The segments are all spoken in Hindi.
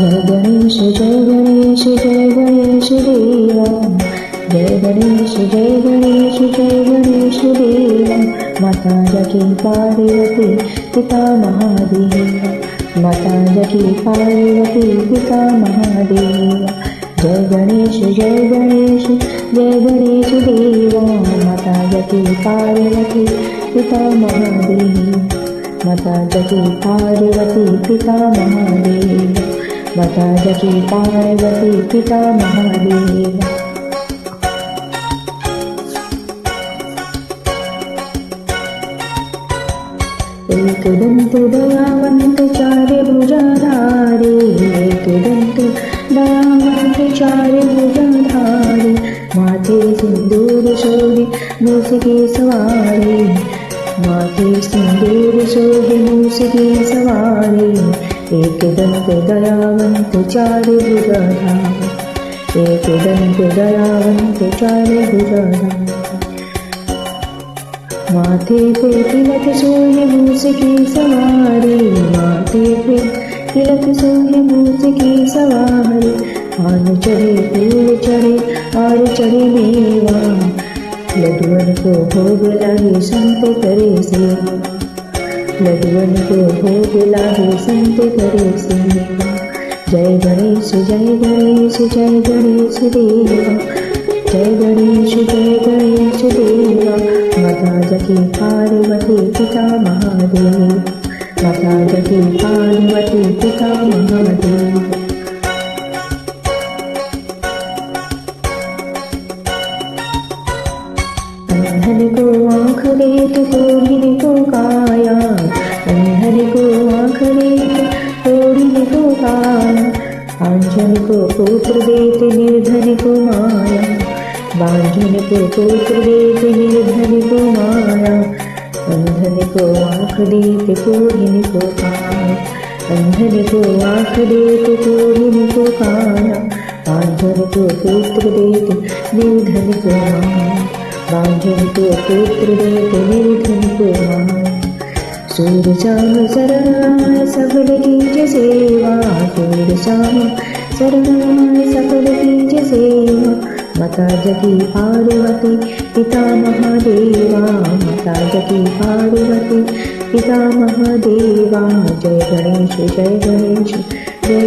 जय गणेश जय गणेश देवा। जय गणेश देवा। माता जकी पार्वती पिता महादेवा। माता जकी पार्वती पिता महादेवा। जय गणेश देवा। माता जकी पार्वती पिता महादेवा। माता जकी पार्वती पिता महादेवा। माता जकी पार्वती पिता महादेवा। एक दंत दयावंत चारे भुजाधारे। एक दंत दयावंत चारे भुजाधारे। माथे सिंदूर शोभे मूस की सवारी। माथे सिंदूर शोभे मूस की सवारी। एक दंत दयावंत चारे भुजाधारे। एक दंत दयावंत चारे भुजाधारे। माथे पे तिलक सोहे मूस की सवारी। माथे पे तिलक सोहे मूस की सवारी। पान चढ़े फूल चढ़े और चढ़े मेवा। लड्डुअन को भोग लागे संत करे सेवा। लड्डुअन को भोग लागे संत करे सेवा। जय गणेश देवा। जय गणेश देवा। माता जकी पार्वती पिता महादेव। माता जकी पार्वती पिता महादेव। अंधन को आँख दे तो कोढ़िन को काया। अंधन को आँख दे तो कोढ़िन को काया। बांझन को पुत्र देते निर्धन को माया। बांझन को पुत्र देते निर्धन को माया। अंधन को आँख देते कोढ़िन को काया। अंधन को आँख देते कोढ़िन को काया। बांझन को पुत्र देते निर्धन को माया। बांझन को पुत्र देते निर्धन को माया। सूर्य श्याम शरण सकल कीज सेवा। सूर्य श्याम शरण सकल कीज सेवा। माता जकी पार्वती पिता महादेवा। माता जकी पार्वती पिता महादेवा। जय गणेश देवा। जय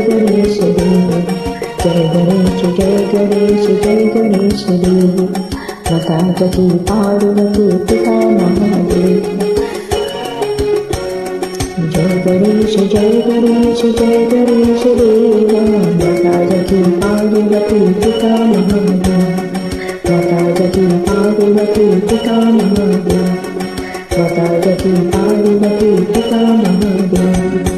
गणेश देवा। माता जकी पार्वती पिता महादेवा। जय गणेश देवा। माता जकी पार्वती पिता महादेवा। माता जकी पार्वती पिता महादेवा। माता जकी पार्वती पिता महादेवा।